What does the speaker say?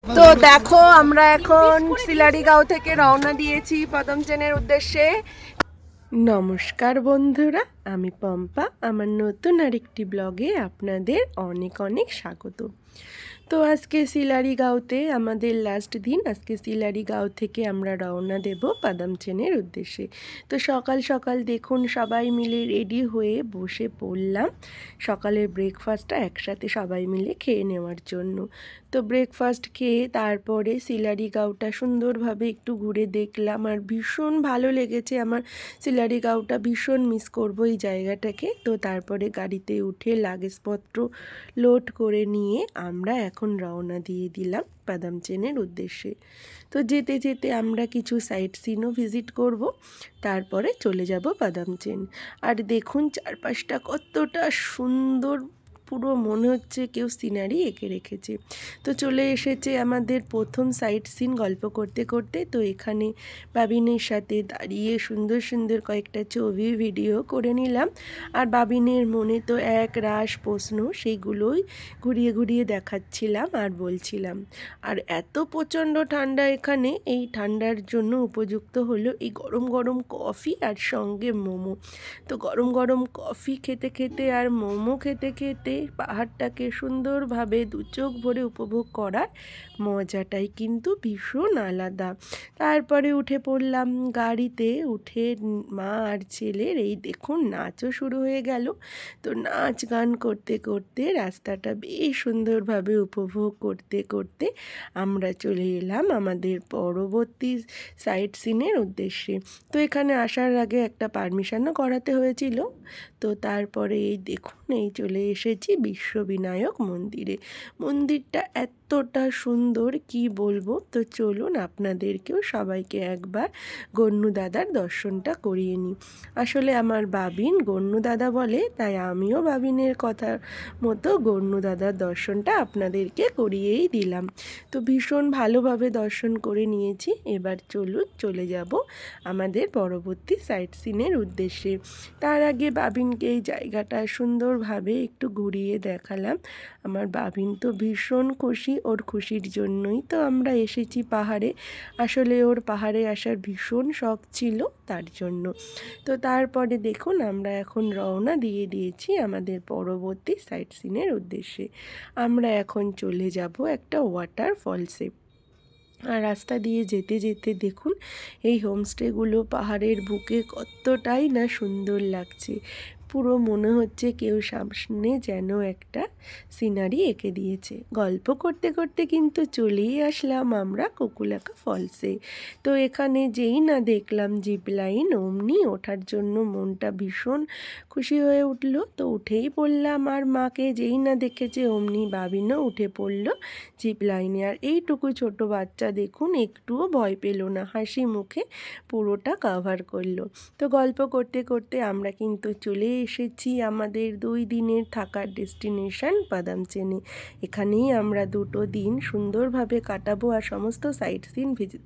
তো দেখো আমরা এখন সিলারিগাঁও থেকে রওনা দিয়েছি পদমচেনের উদ্দেশ্যে। নমস্কার বন্ধুরা, আমি পম্পা। আমার নতুন আরেকটি ব্লগে আপনাদের অনেক অনেক স্বাগত। তো আজকে সিলারিগাঁওতে আমাদের লাস্ট দিন। আজকে সিলারিগাঁও থেকে আমরা রওনা দেব পদমচেনের উদ্দেশ্যে। তো সকাল সকাল দেখুন সবাই মিলে রেডি হয়ে বসে পড়লাম সকালের ব্রেকফাস্টটা একসাথে সবাই মিলে খেয়ে নেওয়ার জন্য। তো ব্রেকফাস্ট খেয়ে তারপরে সিলারিগাঁওটা সুন্দরভাবে একটু ঘুরে দেখলাম, আর ভীষণ ভালো লেগেছে আমার। সিলারিগাঁওটা ভীষণ মিস করব এই জায়গাটাকে। তো তারপরে গাড়িতে উঠে লাগেজপত্র লোড করে নিয়ে আমরা এখন রওনা দিয়ে দিলাম পদমচেনের উদ্দেশ্যে। তো যেতে যেতে আমরা কিছু সাইট সিনও ভিজিট করব, তারপরে চলে যাব পদমচেন। আর দেখুন চারপাশটা কতটা সুন্দর, পুরো মনে হচ্ছে কেউ সিনারি এঁকে রেখেছে। তো চলে এসেছে আমাদের প্রথম সাইট সিন গল্প করতে করতে। তো এখানে বাবিনের সাথে দাঁড়িয়ে সুন্দর সুন্দর কয়েকটা ছবি ভিডিও করে নিলাম। আর বাবিনের মনে তো এক রাশ প্রশ্ন, সেইগুলোই ঘুরিয়ে ঘুরিয়ে দেখাচ্ছিলাম আর বলছিলাম। আর এত প্রচণ্ড ঠান্ডা এখানে, এই ঠান্ডার জন্য উপযুক্ত হলো এই গরম গরম কফি আর সঙ্গে মোমো। তো গরম গরম কফি খেতে খেতে আর মোমো খেতে খেতে পাহাড়টাকে সুন্দরভাবে দু চোখ ভরে উপভোগ করার মজাটাই কিন্তু ভীষণ আলাদা। তারপরে উঠে পড়লাম গাড়িতে। উঠে মা আর ছেলের এই দেখুন নাচও শুরু হয়ে গেল। তো নাচ গান করতে করতে রাস্তাটা বেশ সুন্দরভাবে উপভোগ করতে করতে আমরা চলে এলাম আমাদের পরবর্তী সাইট সিনের উদ্দেশ্যে। তো এখানে আসার আগে একটা পারমিশনও করাতে হয়েছিল। তো তারপরে এই দেখুন এই চলে এসেছি বিশ্ববিনায়ক মন্দিরে। মন্দিরটা এতটা সুন্দর কি বলবো। তো চলুন আপনাদেরকেও সবাইকে একবার গণ্যু দাদার দর্শনটা করিয়ে নিই। আসলে আমার বাবিন গণ্যু দাদা বলে, তাই আমিও বাবিনের কথা মতো গণ্যু দাদার দর্শনটা আপনাদেরকে করিয়েই দিলাম। তো ভীষণ ভালোভাবে দর্শন করে নিয়েছি। এবার চলুন চলে যাব আমাদের পরবর্তী সাইট সিনের উদ্দেশ্যে। তার আগে বাবিনকে এই জায়গাটা সুন্দরভাবে একটু ঘুরিয়ে দেখালাম। আমার বাবিন তো ভীষণ খুশি, ওর খুশির জন্যই তো আমরা এসেছি পাহাড়ে। আসলে ওর পাহাড়ে আসার ভীষণ শখ ছিল, তার জন্য। তো তারপরে দেখুন আমরা এখন রওনা দিয়ে দিয়েছি আমাদের পরবর্তী সাইট সিনের উদ্দেশ্যে। আমরা এখন চলে যাব একটা ওয়াটারফলসে। আর রাস্তা দিয়ে যেতে যেতে দেখুন এই হোমস্টেগুলো পাহাড়ের বুকে কতটাই না সুন্দর লাগছে। পুরো মনে হচ্ছে কেউ সামনে যেন একটা সিনারি এঁকে দিয়েছে। গল্প করতে করতে কিন্তু চলেই আসলাম আমরা কুকুলাকা ফলসে। তো এখানে যেই না দেখলাম জিপ লাইন, অমনি ওঠার জন্য মনটা ভীষণ খুশি হয়ে উঠলো। তো উঠেই পড়লাম, আর মাকে যেই না দেখেছে অমনি বাবিনও উঠে পড়লো জিপ লাইনে। আর এইটুকু ছোট বাচ্চা দেখুন একটুও ভয় পেল না, হাসি মুখে পুরোটা কাভার করলো। তো গল্প করতে করতে আমরা কিন্তু চলে এসেছি আমাদের 2 দিনের থাকার ডেস্টিনেশন পদমচেনে। এখানেই আমরা 2টো দিন সুন্দরভাবে কাটাবো আর সমস্ত সাইট সিন ভিজিট